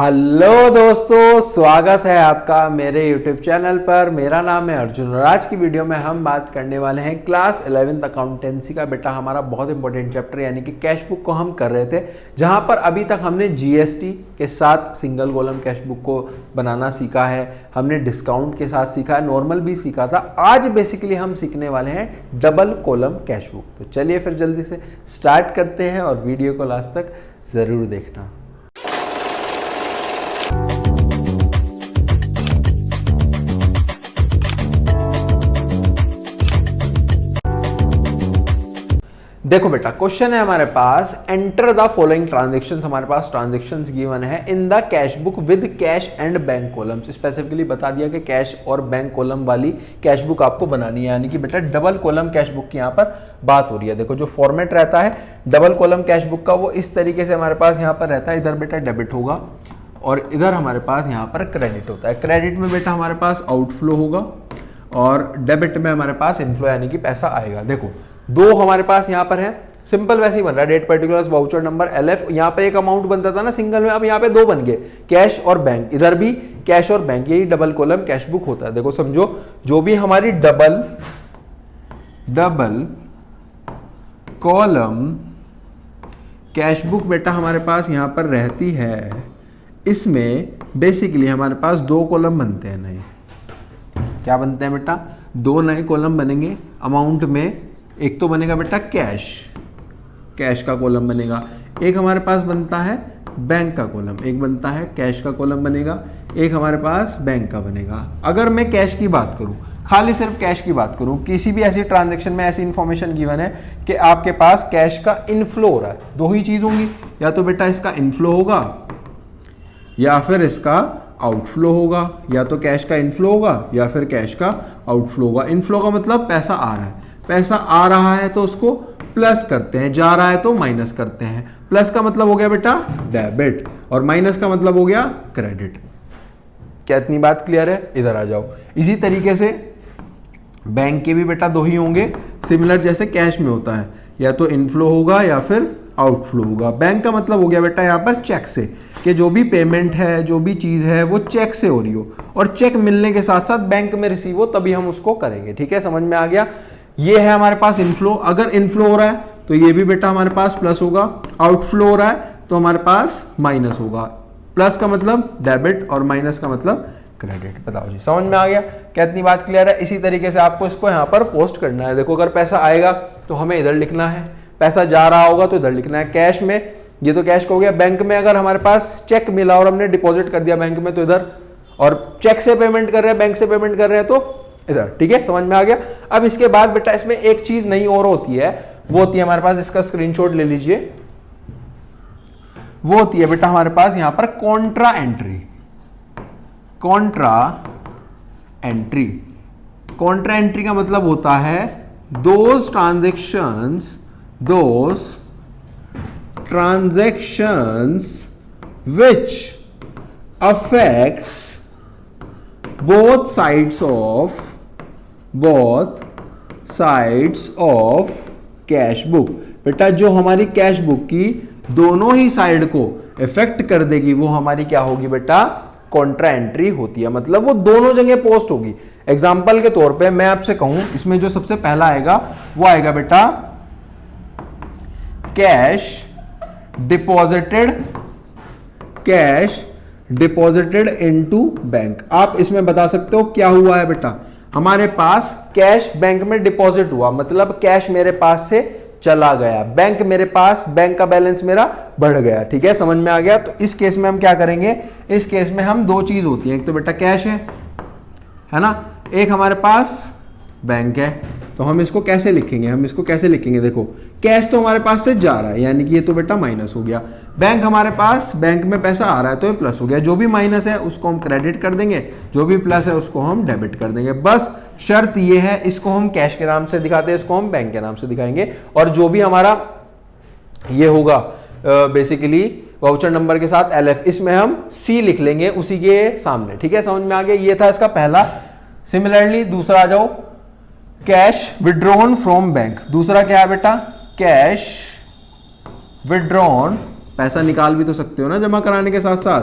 Hello दोस्तों, स्वागत है आपका मेरे YouTube चैनल पर। मेरा नाम है अर्जुन और आज की वीडियो में हम बात करने वाले हैं क्लास 11th अकाउंटेंसी का। बेटा हमारा बहुत इंपॉर्टेंट चैप्टर यानी कि कैश बुक को हम कर रहे थे, जहां पर अभी तक हमने जीएसटी के साथ सिंगल कॉलम कैश बुक को बनाना सीखा है, हमने डिस्काउंट के साथ सीखा है, नॉर्मल भी सीखा था। आज बेसिकली हम सीखने वाले हैं डबल कॉलम कैश बुक। तो चलिए फिर जल्दी से स्टार्ट करते हैं और वीडियो को लास्ट तक ज़रूर देखना। देखो बेटा, क्वेश्चन है हमारे पास, एंटर द फॉलोइंग ट्रांजेक्शंस। हमारे पास ट्रांजेक्शंस गिवन है in the cash book with cash and bank columns. Specifically बता दिया कि कैश और बैंक कॉलम वाली कैश बुक आपको बनानी है, यानी कि बेटा डबल कॉलम कैश बुक की यहाँ पर बात हो रही है। देखो जो फॉर्मेट रहता है डबल कॉलम कैश बुक का, वो इस तरीके से हमारे पास यहाँ पर रहता है। इधर बेटा डेबिट होगा और इधर हमारे पास यहाँ पर क्रेडिट होता है। क्रेडिट में बेटा हमारे पास आउटफ्लो होगा और डेबिट में हमारे पास इनफ्लो यानी कि पैसा आएगा। देखो दो हमारे पास यहाँ पर है, सिंपल वैसे ही बन रहा है, date particulars voucher number LF. यहाँ पे एक अमाउंट बनता था ना सिंगल में, अब यहाँ पे दो बन गए, कैश और बैंक। इधर भी कैश और बैंक, यही डबल कॉलम कैश बुक होता है। देखो समझो, जो भी हमारी डबल कॉलम कैश बुक बेटा हमारे पास यहाँ पर रहती है, इसमें बेसिकली हमारे पास दो कॉलम बनते हैं। नए क्या बनते हैं बेटा? दो नए कॉलम बनेंगे अमाउंट में। एक तो बनेगा बेटा कैश का कॉलम बनेगा, एक हमारे पास बनता है बैंक का कॉलम, एक बनता है कैश का कॉलम बनेगा, एक हमारे पास बैंक का बनेगा। अगर मैं कैश की बात करूं, खाली सिर्फ कैश की बात करूं, किसी भी ऐसी ट्रांजैक्शन में ऐसी इंफॉर्मेशन गिवन है कि आपके पास कैश का इनफ्लो हो रहा है, दो ही चीज होंगी, या तो बेटा इसका इनफ्लो होगा या फिर इसका आउटफ्लो होगा। या तो कैश का इनफ्लो होगा या फिर कैश का आउटफ्लो होगा। इनफ्लो का मतलब पैसा आ रहा है, पैसा आ रहा है तो उसको प्लस करते हैं, जा रहा है तो माइनस करते हैं। प्लस का मतलब हो गया बेटा डेबिट और माइनस का मतलब हो गया क्रेडिट। क्या इतनी बात क्लियर है? इधर आ जाओ। इसी तरीके से बैंक के भी बेटा दो ही होंगे, सिमिलर जैसे कैश में होता है, या तो इनफ्लो होगा या फिर आउटफ्लो होगा। बैंक का मतलब हो गया बेटा यहाँ पर चेक से, कि जो भी पेमेंट है, जो भी चीज़ है वो चेक से हो रही हो और चेक मिलने के साथ साथ बैंक में रिसीव हो, तभी हम उसको करेंगे। ठीक है, समझ में आ गया? ये है हमारे पास इनफ्लो। अगर इनफ्लो हो रहा है तो ये भी बेटा हमारे पास प्लस होगा, आउटफ्लो हो रहा है तो हमारे पास माइनस होगा। प्लस का मतलब डेबिट और माइनस का मतलब क्रेडिट। बताओ जी, समझ में आ गया? क्या इतनी बात क्लियर है? इसी तरीके से आपको इसको यहाँ पर पोस्ट करना है। देखो अगर पैसा आएगा तो हमें इधर लिखना है, पैसा जा रहा होगा तो इधर लिखना है। कैश में ये तो कैश का हो गया। बैंक में अगर हमारे पास चेक मिला और हमने डिपॉजिट कर दिया बैंक में तो इधर, और चेक से पेमेंट कर रहे हैं, बैंक से पेमेंट कर रहे हैं तो इधर। ठीक है, समझ में आ गया? अब इसके बाद बेटा इसमें एक चीज नहीं और होती है, वो होती है हमारे पास, इसका स्क्रीनशॉट ले लीजिए, वो होती है बेटा हमारे पास यहां पर कॉन्ट्रा एंट्री। कॉन्ट्रा एंट्री का मतलब होता है those transactions which affects both sides of cash book. बेटा जो हमारी कैश बुक की दोनों ही साइड को इफेक्ट कर देगी वो हमारी क्या होगी बेटा? कॉन्ट्रा एंट्री होती है। मतलब वो दोनों जगह पोस्ट होगी। एग्जाम्पल के तौर पे मैं आपसे कहूं, इसमें जो सबसे पहला आएगा वो आएगा बेटा कैश डिपॉजिटेड इनटू बैंक। आप इसमें बता सकते हो क्या हुआ है बेटा? हमारे पास कैश बैंक में डिपॉजिट हुआ, मतलब कैश मेरे पास से चला गया, बैंक मेरे पास, बैंक का बैलेंस मेरा बढ़ गया। ठीक है, समझ में आ गया? तो इस केस में हम क्या करेंगे? इस केस में हम दो चीज होती है, एक तो बेटा कैश है ना, एक हमारे पास बैंक है। तो हम इसको कैसे लिखेंगे? देखो कैश तो हमारे पास से जा रहा है यानी कि ये तो बेटा माइनस हो गया। बैंक हमारे पास, बैंक में पैसा आ रहा है तो ये प्लस हो गया। जो भी माइनस है उसको हम क्रेडिट कर देंगे, जो भी प्लस है उसको हम डेबिट कर देंगे। बस शर्त ये है, इसको हम कैश के नाम से दिखाते हैं, इसको हम बैंक के नाम से दिखाएंगे। और जो भी हमारा ये होगा बेसिकली वाउचर नंबर के साथ एलएफ, इसमें हम सी लिख लेंगे उसी के सामने। ठीक है, समझ में आ गया? ये था इसका पहला। सिमिलरली दूसरा आ जाओ, कैश विड्रॉन फ्रॉम बैंक। दूसरा क्या है बेटा? कैश विड्रॉन, पैसा निकाल भी तो सकते हो ना जमा कराने के साथ साथ,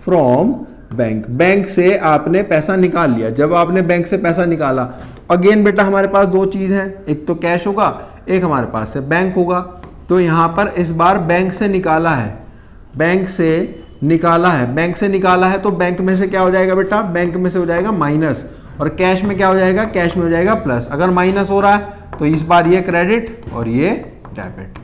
फ्रॉम बैंक, बैंक से आपने पैसा निकाल लिया। जब आपने बैंक से पैसा निकाला तो अगेन बेटा हमारे पास दो चीज हैं, एक तो कैश होगा, एक हमारे पास से बैंक होगा। तो यहां पर इस बार बैंक से निकाला है, बैंक से निकाला है, बैंक से निकाला है तो बैंक में से क्या हो जाएगा बेटा, बैंक में से हो जाएगा माइनस, और कैश में क्या हो जाएगा, कैश में हो जाएगा प्लस। अगर माइनस हो रहा है तो इस बार ये क्रेडिट और ये डेबिट।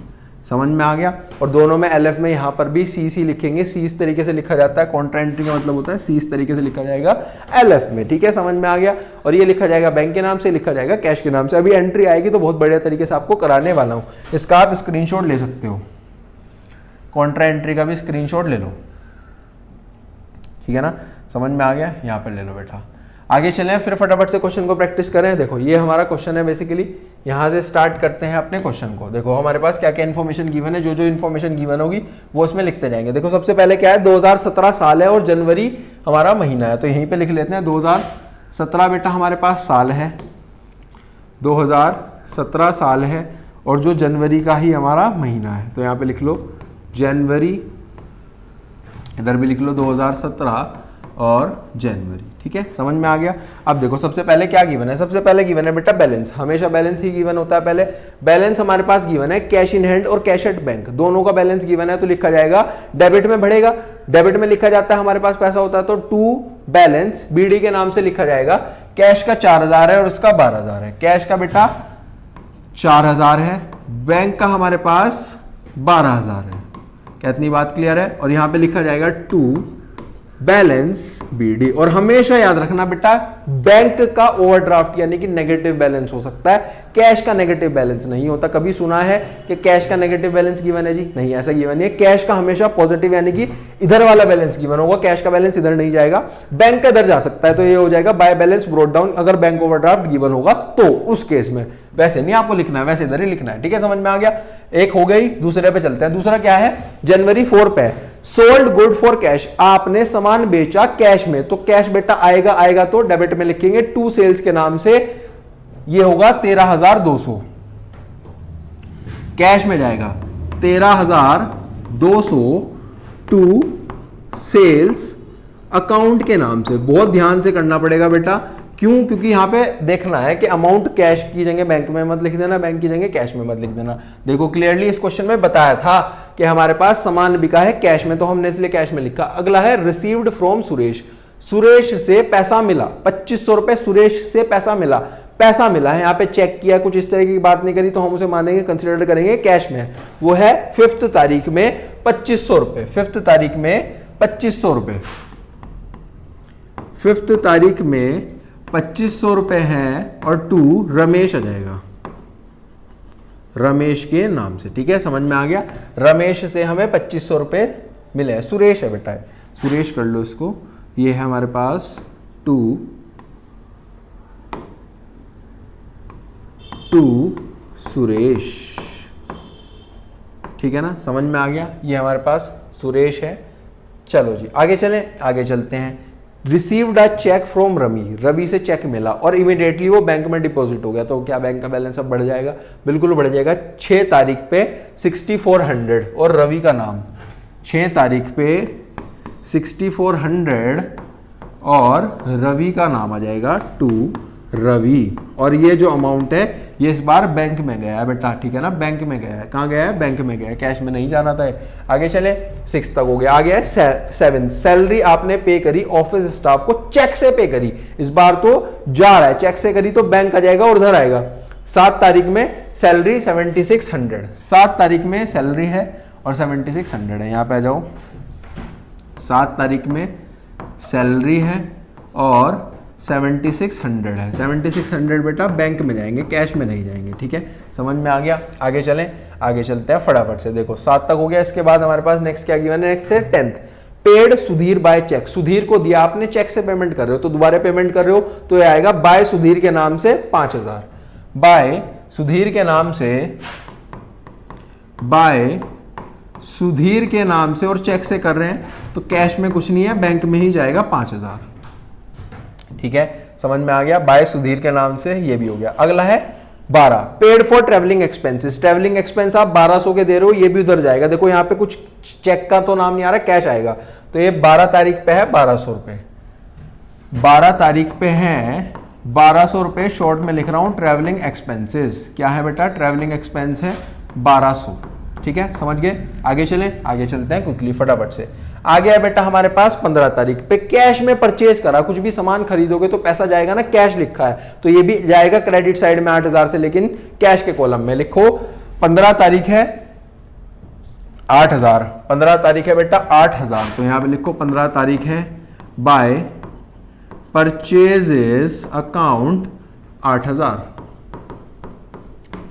समझ में आ गया। और दोनों में एलएफ में यहाँ पर भी सी लिखेंगे, सी इस तरीके से लिखा जाता है, कॉन्ट्रा एंट्री का मतलब होता है सी इस तरीके से लिखा जाएगा एलएफ में, ठीक है, समझ में आ गया। और ये लिखा जाएगा बैंक के नाम से, लिखा जाएगा कैश के नाम से। अभी एंट्री आएगी तो बहुत बढ़िया तरीके से आपको कराने वाला हूँ, इसका आप स्क्रीनशॉट ले सकते हो, कॉन्ट्रा एंट्री का भी स्क्रीनशॉट ले लो, ठीक है ना, समझ में आ गया। यहाँ पर ले लो बेटा। आगे चलें, फिर फटाफट से क्वेश्चन को प्रैक्टिस करें। देखो ये हमारा क्वेश्चन है, बेसिकली यहाँ से स्टार्ट करते हैं अपने क्वेश्चन को। देखो हमारे पास क्या क्या इन्फॉर्मेशन गिवन है, जो जो इन्फॉर्मेशन गिवन होगी वो इसमें लिखते जाएंगे। देखो सबसे पहले क्या है, 2017 साल है और जनवरी हमारा महीना है, तो यहीं पे लिख लेते हैं 2017 बेटा हमारे पास साल है, 2017 साल है, और जो जनवरी का ही हमारा महीना है, तो यहाँ पे लिख लो जनवरी, इधर भी लिख लो 2017 और जनवरी, ठीक है, समझ में आ गया। अब देखो सबसे पहले क्या गिवन है, सबसे पहले गिवन है बेटा बैलेंस, हमेशा बैलेंस ही गिवन होता है। पहले बैलेंस हमारे पास गिवन है, कैश इन हैंड और कैश एट बैंक, दोनों का बैलेंस गिवन है, तो लिखा जाएगा डेबिट में बढ़ेगा, डेबिट में लिखा जाता है हमारे पास पैसा होता है तो टू बैलेंस बीडी के नाम से लिखा जाएगा। कैश का 4000 है और इसका 12000 है, कैश का बेटा 4000 है, बैंक का हमारे पास 12000 है, क्या इतनी बात क्लियर है। और यहां पे लिखा जाएगा टू बैलेंस बीडी। और हमेशा याद रखना बेटा, बैंक का ओवरड्राफ्ट यानी कि नेगेटिव बैलेंस हो सकता है, कैश का नेगेटिव बैलेंस नहीं होता। कभी सुना है कि कैश का नेगेटिव बैलेंस गिवन है जी? नहीं, ऐसा गिवन नहीं है। कैश का हमेशा पॉजिटिव यानी कि इधर वाला बैलेंस गिवन होगा, कैश का बैलेंस इधर नहीं जाएगा, बैंक का इधर जा सकता है, तो ये हो जाएगा बाय बैलेंस ब्रोट डाउन, अगर बैंक ओवरड्राफ्ट गिवन होगा तो उस केस में। वैसे नहीं आपको लिखना है, वैसे इधर ही लिखना है, ठीक है, समझ में आ गया। एक हो गई, दूसरे पे चलते हैं। दूसरा क्या है, जनवरी 4 पे सोल्ड गुड फॉर कैश, आपने सामान बेचा कैश में, तो कैश बेटा आएगा तो डेबिट में लिखेंगे टू सेल्स के नाम से, ये होगा 13,200, कैश में जाएगा 13,200 टू सेल्स अकाउंट के नाम से। बहुत ध्यान से करना पड़ेगा बेटा, क्यों? क्योंकि यहां पे देखना है कि अमाउंट कैश की जगह बैंक में मत लिख देना, बैंक की जगह कैश में मत लिख देना। देखो क्लियरली इस क्वेश्चन में बताया था कि हमारे पास सामान बिका है कैश में, तो हमने इसलिए कैश में लिखा। अगला है रिसीव्ड फ्रॉम सुरेश, सुरेश से पैसा मिला, 2500 रुपए सुरेश से पैसा मिला, पैसा मिला है, यहाँ पे चेक किया, कुछ इस तरह की बात नहीं करी, तो हम उसे मानेंगे, कंसिडर करेंगे कैश में। वो है 5th तारीख में 2500 रुपए, 5th तारीख में 2500 रुपए, 5th तारीख में 2500 रुपए हैं, और टू रमेश आ जाएगा, रमेश के नाम से, ठीक है, समझ में आ गया। रमेश से हमें 2500 रुपए मिले हैं, सुरेश है बेटा, सुरेश कर लो इसको, ये है हमारे पास टू सुरेश, ठीक है ना, समझ में आ गया। ये हमारे पास सुरेश है। चलो जी आगे चलें, आगे चलते हैं। Received a cheque from Ravi, Ravi से चेक मिला और इमीडिएटली वो बैंक में डिपॉजिट हो गया, तो क्या बैंक का बैलेंस अब बढ़ जाएगा? बिल्कुल बढ़ जाएगा। 6 तारीख पे 6400 और रवि का नाम, 6 तारीख पे 6400 और रवि का नाम आ जाएगा टू रवि। और ये जो अमाउंट है ये इस बार बैंक में गया है बेटा, ठीक है ना, बैंक में गया है। कहाँ गया है? बैंक में गया है, कैश में नहीं जाना था। आगे चले, 6 तक हो गया। आगे है 7, सैलरी आपने पे करी ऑफिस स्टाफ को, चेक से पे करी, इस बार तो जा रहा है, चेक से करी तो बैंक आ जाएगा और उधर आएगा। 7 तारीख में सैलरी 7600, 7 तारीख में सैलरी है और 7600 है, यहाँ पे आ जाओ। 7 तारीख में सैलरी है और 7600 है, 7600 बेटा बैंक में जाएंगे, कैश में नहीं जाएंगे, ठीक है, समझ में आ गया। आगे चलें, आगे चलते हैं फटाफट से। देखो 7 तक हो गया। इसके बाद हमारे पास नेक्स्ट क्या गिवन है? नेक्स्ट है 10th, paid Sudhir by cheque, Sudhir को दिया आपने, चेक से पेमेंट कर रहे हो तो दोबारा पेमेंट कर रहे हो, तो ये आएगा बाय सुधीर के नाम से 5000, बाय सुधीर के नाम से, बाय सुधीर के नाम से, और चेक से कर रहे हैं तो कैश में कुछ नहीं है, बैंक में ही जाएगा 5000, ठीक है, समझ में आ गया। बाय सुधीर के नाम से ये भी हो गया। अगला है 12, paid for travelling expenses, travelling expense आप 1200 के दे रहे हो, ये भी उधर जाएगा। देखो यहाँ पे कुछ चेक का तो नाम नहीं आ रहा, कैश आएगा, तो ये 12 तारीख पे है 1200 रुपये, 12 तारीख पे है 1200 रुपये। शॉर्ट में लिख रहा हूँ ट्रैवलिंग एक्सपेंसेस, क्या है बेटा, ट्रैवलिंग एक्सपेंस है 1200। ठीक है, समझ गए। आगे चलें, आगे चलते हैं क्विकली फटाफट से। आ गया बेटा हमारे पास 15 तारीख पे कैश में परचेज करा, कुछ भी सामान खरीदोगे तो पैसा जाएगा ना, कैश लिखा है तो ये भी जाएगा क्रेडिट साइड में 8000 से, लेकिन कैश के कॉलम में लिखो 15 तारीख है 8000, 15 तारीख है बेटा 8000, तो यहां पे लिखो 15 तारीख है बाय परचेजेस अकाउंट 8000,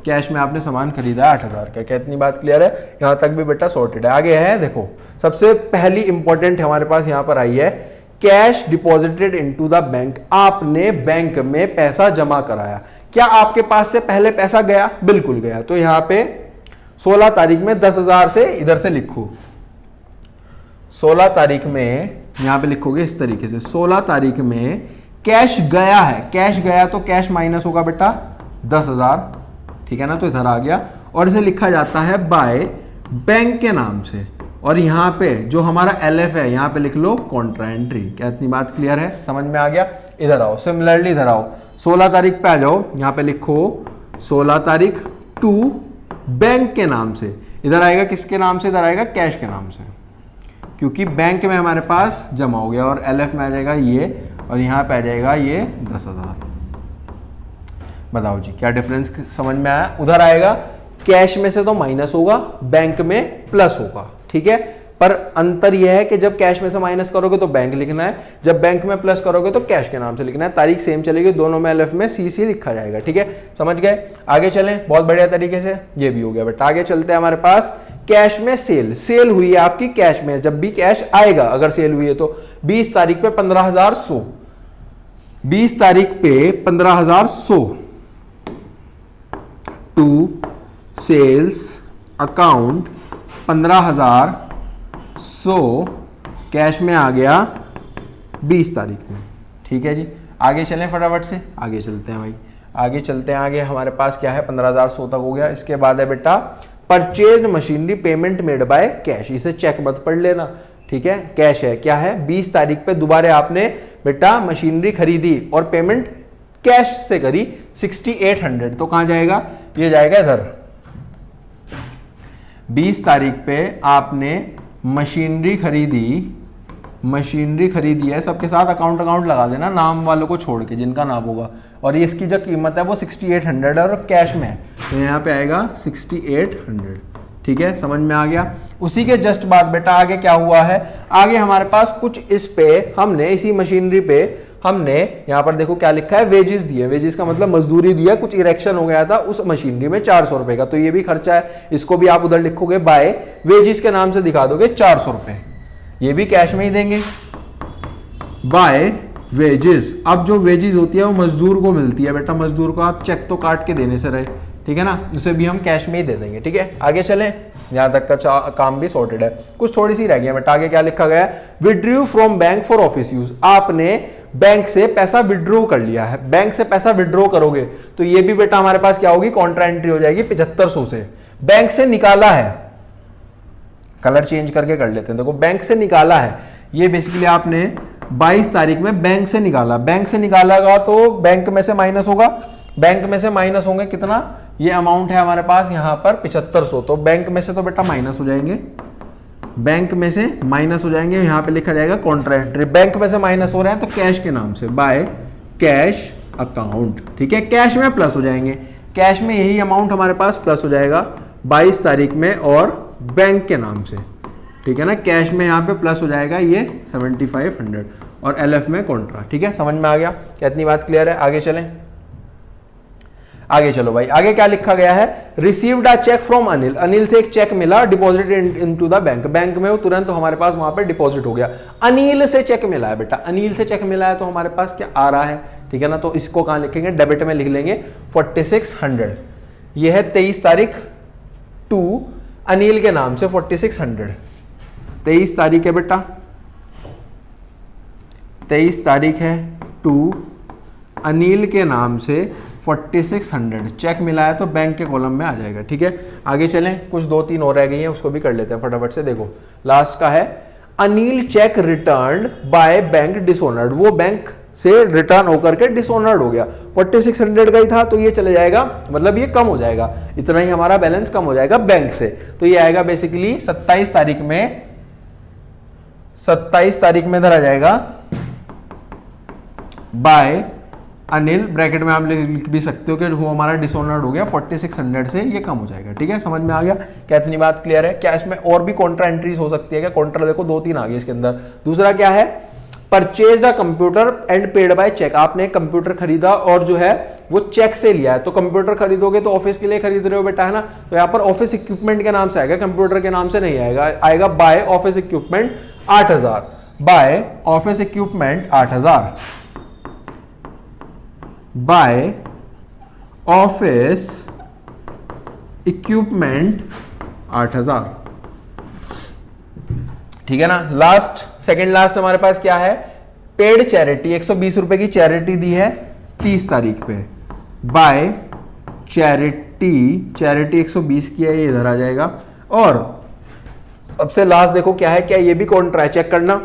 कैश में आपने सामान खरीदा 8000 का। क्या इतनी बात क्लियर है? यहां तक भी बेटा सॉर्टेड है। आगे है देखो, सबसे पहली इंपॉर्टेंट हमारे पास यहां पर आई है, cash deposited into the bank. आपने बैंक में पैसा जमा कराया, क्या आपके पास से पहले पैसा गया? बिल्कुल गया। तो यहां पे 16 तारीख में 10,000 से इधर से लिखो, 16 तारीख में यहां पे लिखोगे इस तरीके से, 16 तारीख में कैश गया है, कैश गया तो कैश माइनस होगा बेटा 10,000, ठीक है ना, तो इधर आ गया। और इसे लिखा जाता है बाय बैंक के नाम से, और यहां पे जो हमारा LF है यहां पे लिख लो कॉन्ट्रा एंट्री। क्या इतनी बात क्लियर है? समझ में आ गया? इधर आओ, सिमिलरली इधर आओ, 16 तारीख पे आ जाओ, यहां पे लिखो 16 तारीख टू बैंक के नाम से। इधर आएगा किसके नाम से? इधर आएगा कैश के नाम से, क्योंकि बैंक में हमारे पास जमा हो गया, और LF में आ जाएगा ये, और यहां पे आ जाएगा ये 10,000। बताओ जी क्या डिफरेंस समझ में आया? उधर आएगा कैश में से तो माइनस होगा, बैंक में प्लस होगा, ठीक है। पर अंतर यह है कि जब कैश में से माइनस करोगे तो बैंक लिखना है, जब बैंक में प्लस करोगे तो कैश के नाम से लिखना है। तारीख सेम चलेगी, दोनों में LF में CC लिखा जाएगा, ठीक है, समझ गए। आगे चलें, बहुत बढ़िया तरीके से ये भी हो गया बेटा। आगे चलते हैं, हमारे पास कैश में सेल, सेल हुई है आपकी कैश में, जब भी कैश आएगा अगर सेल हुई है तो 20 तारीख पे 15,100, 20 तारीख पे 15,100 टू सेल्स अकाउंट 15,100 कैश में आ गया 20 तारीख में, ठीक है जी। आगे चलें फटाफट से, आगे चलते हैं भाई, आगे चलते हैं। आगे हमारे पास क्या है, 15,100 तक हो गया। इसके बाद है बेटा purchase machinery payment made by cash, इसे चेक मत पढ़ लेना, ठीक है, कैश है। क्या है, 20 तारीख पे दोबारा आपने बेटा मशीनरी खरीदी और पेमेंट कैश से करी 6800, तो कहां जाएगा, ये जाएगा इधर। 20 तारीख पे आपने मशीनरी खरीदी है, सबके साथ अकाउंट लगा देना, नाम वालों को छोड़ के जिनका नाम होगा, और ये इसकी जो कीमत है वो 6800 है और कैश में है, तो यहाँ पे आएगा 6800, ठीक है, समझ में आ गया। उसी के जस्ट बाद बेटा आगे क्या हुआ है, आगे हमारे पास कुछ इस पे हमने इसी मशीनरी पे हमने यहां पर देखो क्या लिखा है, वेजेस दिए, वेजेस का मतलब मजदूरी दिया, कुछ इरेक्शन हो गया था उस मशीनरी में 400 रुपए का, तो ये भी खर्चा है, इसको भी आप उधर लिखोगे बाय वेजेस के नाम से दिखा दोगे 400 रुपए, ये भी कैश में ही देंगे बाय वेजेस। अब जो वेजेस होती है वो मजदूर को मिलती है बेटा, मजदूर को आप चेक तो काट के देने से रहे, ठीक है ना, उसे भी हम कैश में ही दे देंगे, ठीक है। आगे चलें, यहां तक का काम भी सॉर्टेड है, कुछ थोड़ी सी रह गई है बेटा। आगे क्या लिखा गया है, withdrew from bank for office use, आपने बैंक से पैसा विड्रॉ कर लिया है, बैंक से पैसा विड्रॉ करोगे तो ये भी बेटा हमारे पास क्या होगी, कॉन्ट्रा एंट्री हो जाएगी 7500 से। बैंक से निकाला है, कलर चेंज करके कर लेते हैं, देखो बैंक से निकाला है, ये बेसिकली आपने 22 तारीख में बैंक से निकाला, बैंक से निकालागा तो बैंक में से माइनस होगा, बैंक में से माइनस होंगे कितना, ये अमाउंट है हमारे पास यहाँ पर 7500, तो बैंक में से तो बेटा माइनस हो जाएंगे, बैंक में से माइनस हो जाएंगे, यहाँ पे लिखा जाएगा कॉन्ट्रा एंट्री, बैंक में से माइनस हो रहे हैं तो कैश के नाम से बाय कैश अकाउंट, ठीक है, कैश में प्लस हो जाएंगे, कैश में यही अमाउंट हमारे पास प्लस हो जाएगा 22 तारीख में और बैंक के नाम से, ठीक है ना, कैश में यहाँ पे प्लस हो जाएगा ये 7500 और LF में कॉन्ट्रा, ठीक है, समझ में आ गया, क्या इतनी बात क्लियर है। आगे चलें, आगे चलो भाई, आगे क्या लिखा गया है, received a cheque from Anil, Anil से एक चेक मिला, deposited into the bank, bank में वो तुरंत हमारे पास वहां पे डिपॉजिट हो गया। अनिल से चेक मिला है बेटा, अनिल से चेक मिला है तो हमारे पास क्या आ रहा है, ठीक है ना, तो इसको कहां लिखेंगे, डेबिट में लिख लेंगे 4600, ये है 23 तारीख टू अनिल के नाम से 4600, 23 तारीख है बेटा, 23 तारीख है टू अनिल के नाम से 4600 चेक मिला है तो बैंक के कॉलम में आ जाएगा, ठीक है। आगे चलें, कुछ 2-3 और रह गई हैं, उसको भी कर लेते हैं फटाफट से। देखो लास्ट का है, Anil check return by bank dishonoured, वो बैंक से रिटर्न होकर के डिसऑनर्ड हो गया, 4600 का ही था तो ये चले जाएगा, मतलब ये कम हो जाएगा, इतना ही हमारा बैलेंस कम हो जाएगा बैंक से। तो ये आएगा बेसिकली 27 तारीख में धरा जाएगा बाय अनिल, ब्रैकेट में आप लिख भी सकते हो कि वो हमारा डिसऑनर्ड हो गया, 4600 से ये कम हो जाएगा। ठीक है, समझ में आ गया क्या, इतनी बात क्लियर है क्या? इसमें और भी कॉन्ट्रा एंट्रीज हो सकती है क्या? कॉन्ट्रा देखो 2-3 आ गई इसके अंदर। दूसरा क्या है, purchase the computer and paid by cheque, आपने कंप्यूटर खरीदा और जो है वो चेक से लिया है। तो कंप्यूटर खरीदोगे तो ऑफिस के लिए खरीद रहे हो बेटा, है ना, तो यहाँ पर ऑफिस इक्विपमेंट के नाम से आएगा, कंप्यूटर के नाम से नहीं आएगा, आएगा by office equipment 8000, by office equipment 8000, by office equipment 8000। ठीक है ना। लास्ट, सेकंड लास्ट हमारे पास क्या है, पेड चैरिटी, 120 रुपए की चैरिटी दी है 30 तारीख पे, बाय चैरिटी 120 की है, ये इधर आ जाएगा। और सबसे लास्ट देखो क्या है, क्या ये भी कॉन्ट्रा चेक करना,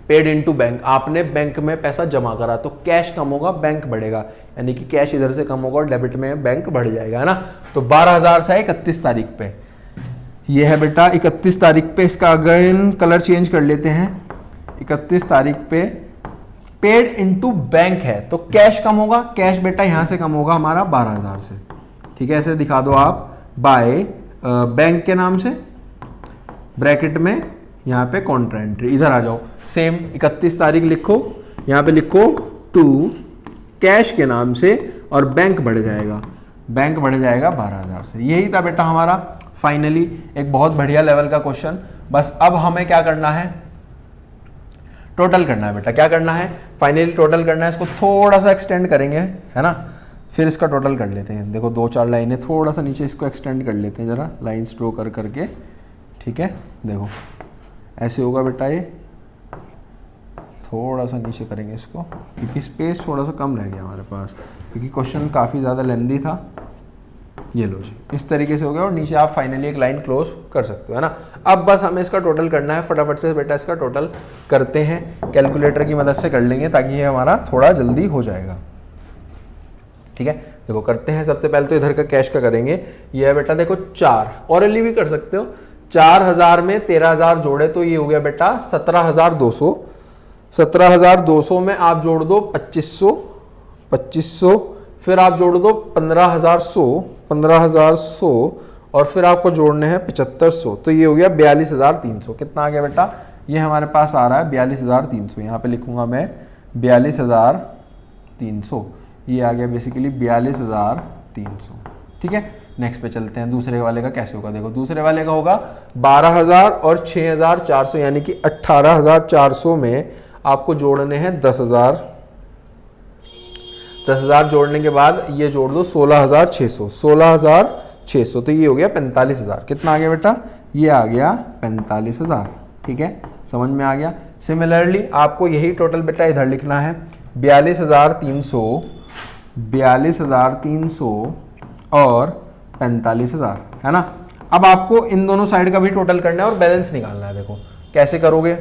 पेड इनटू बैंक, आपने बैंक में पैसा जमा करा तो कैश कम होगा बैंक बढ़ेगा, यानी कि कैश इधर से कम होगा और डेबिट में बैंक बढ़ जाएगा, है ना। तो 12,000 से 31 तारीख पे ये है बेटा, 31 तारीख पे इसका अगेन कलर चेंज कर लेते हैं, 31 तारीख पे पेड इनटू बैंक है तो कैश कम होगा, कैश बेटा यहां से कम होगा हमारा 12,000 से। ठीक है, ऐसे दिखा दो आप, बाय बैंक के नाम से, ब्रैकेट में यहाँ पे कॉन्ट्रा एंट्री, इधर आ जाओ, सेम 31 तारीख लिखो, यहाँ पे लिखो टू कैश के नाम से और बैंक बढ़ जाएगा, बैंक बढ़ जाएगा 12,000 से। यही था बेटा हमारा फाइनली एक बहुत बढ़िया लेवल का क्वेश्चन। बस अब हमें क्या करना है, टोटल करना है बेटा। क्या करना है, फाइनली टोटल करना है, इसको थोड़ा सा एक्सटेंड करेंगे, है ना, फिर इसका टोटल कर लेते हैं। देखो 2-4 लाइनें थोड़ा सा नीचे इसको एक्सटेंड कर लेते हैं, जरा लाइन्स ड्रॉ कर करके। ठीक है, देखो ऐसे होगा बेटा, ये थोड़ा सा नीचे करेंगे इसको क्योंकि स्पेस थोड़ा सा कम रह गया हमारे पास, क्योंकि क्वेश्चन काफ़ी ज़्यादा लेंदी था। ये लो जी, इस तरीके से हो गया और नीचे आप फाइनली एक लाइन क्लोज कर सकते हो, है ना। अब बस हमें इसका टोटल करना है, फटाफट से बेटा इसका टोटल करते हैं, कैलकुलेटर की मदद से कर लेंगे ताकि ये हमारा थोड़ा जल्दी हो जाएगा। ठीक है, देखो करते हैं। सबसे पहले तो इधर का कैश का करेंगे, ये है बेटा देखो 4, ऑरली भी कर सकते हो, 4000 में 13,000 जोड़े तो ये हो गया बेटा 17,200, 17,200 में आप जोड़ दो 2500, फिर आप जोड़ दो 15,100 और फिर आपको जोड़ने हैं 7500, तो ये हो गया 42,300। कितना आ गया बेटा, ये हमारे पास आ रहा है 42,300, यहाँ पे लिखूंगा मैं 42,300, ये आ गया बेसिकली 42,300। ठीक है, नेक्स्ट पे चलते हैं। दूसरे वाले का कैसे होगा, देखो दूसरे वाले का होगा 12,000 और 6,400, यानी कि 18,400 में आपको जोड़ने हैं 10,000, 10,000 जोड़ने के बाद ये जोड़ दो 16,600, तो ये हो गया 45,000। कितना आ गया बेटा, ये आ गया 45,000। ठीक है, समझ में आ गया। सिमिलरली आपको यही टोटल बेटा इधर लिखना है, 42,300 और 45,000, है ना। अब आपको इन दोनों साइड का भी टोटल करना है और बैलेंस निकालना है। देखो कैसे करोगे,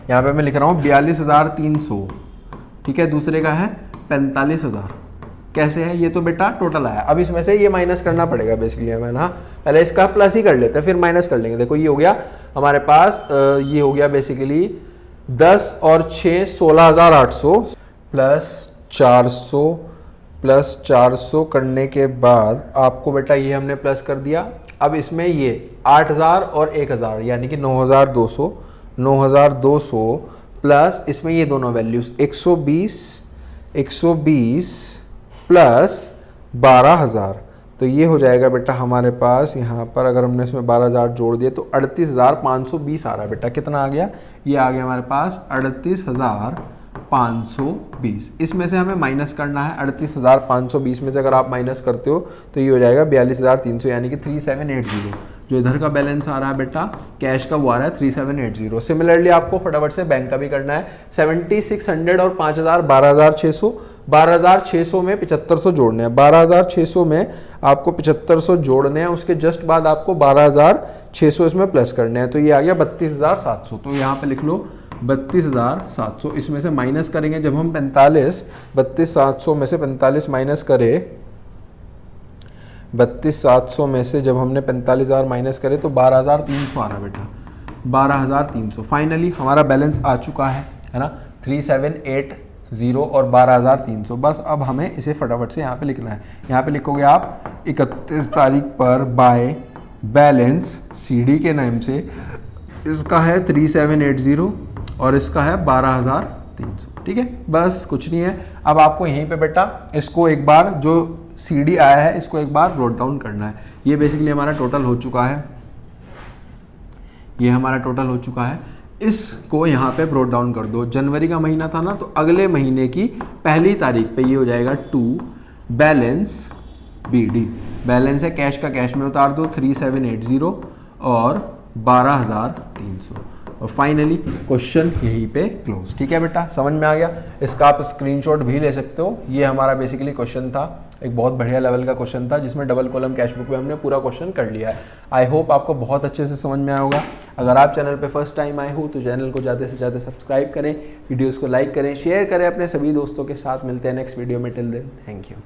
यहाँ पे मैं लिख रहा हूँ 42,300, ठीक है, दूसरे का है 45,000। कैसे है, ये तो बेटा टोटल आया, अब इसमें से ये माइनस करना पड़ेगा बेसिकली हमें ना, पहले इसका प्लस ही कर लेते हैं फिर माइनस कर लेंगे। देखो ये हो गया हमारे पास, ये हो गया बेसिकली 10 और 6 16,800 प्लस 400 करने के बाद आपको बेटा ये हमने प्लस कर दिया। अब इसमें ये 8,000 और 1,000 यानी कि 9,200 प्लस इसमें ये दोनों वैल्यूज 120 प्लस 12,000, तो ये हो जाएगा बेटा हमारे पास यहाँ पर, अगर हमने इसमें 12,000 जोड़ दिए तो 38,520 आ रहा है बेटा। कितना आ गया, ये आ गया हमारे पास 38,520। इसमें से हमें माइनस करना है, 38,520 में से अगर आप माइनस करते हो तो ये हो जाएगा 42,300 यानी कि 3780। जो इधर का बैलेंस आ रहा है बेटा कैश का वो आ रहा है 3780। सिमिलरली आपको फटाफट से बैंक का भी करना है, 7,600 और 5,000 12,600 12,600 में 7,500 जोड़ने हैं, 12,600 में आपको 7,500 जोड़ने हैं, उसके जस्ट बाद आपको 12,600 इसमें प्लस करने हैं, तो ये आ गया 32,700। तो यहाँ पे लिख लो 32,700, इसमें से माइनस करेंगे जब हम 32,700 में से 45 माइनस करें, 32,700 में से जब हमने 45,000 माइनस करे तो 12,300 आ रहा बेटा, 12,300। फाइनली हमारा बैलेंस आ चुका है ना, 3780 और 12,300। बस अब हमें इसे फटाफट से यहाँ पे लिखना है। यहाँ पे लिखोगे आप 31 तारीख पर बाय बैलेंस CD के नाम से, इसका है 3780 और इसका है 12,300। ठीक है, बस कुछ नहीं है। अब आपको यहीं पे बेटा इसको एक बार जो CD आया है इसको एक बार नोट डाउन करना है। ये बेसिकली हमारा टोटल हो चुका है, ये हमारा टोटल हो चुका है। इसको यहाँ पे ब्रोट डाउन कर दो। जनवरी का महीना था ना, तो अगले महीने की पहली तारीख पे ये हो जाएगा 2 बैलेंस BD। बैलेंस है कैश का, कैश में उतार दो 3780 और 12,300 और फाइनली क्वेश्चन यहीं पे क्लोज। ठीक है बेटा, समझ में आ गया। इसका आप स्क्रीनशॉट भी ले सकते हो। ये हमारा बेसिकली क्वेश्चन था, एक बहुत बढ़िया लेवल का क्वेश्चन था जिसमें डबल कॉलम कैश बुक में हमने पूरा क्वेश्चन कर लिया है। आई होप आपको बहुत अच्छे से समझ में आया होगा। अगर आप चैनल पे फर्स्ट टाइम आए हो तो चैनल को ज़्यादा से ज़्यादा सब्सक्राइब करें, वीडियोज़ को लाइक करें, शेयर करें अपने सभी दोस्तों के साथ। मिलते हैं नेक्स्ट वीडियो में, टिल देन थैंक यू।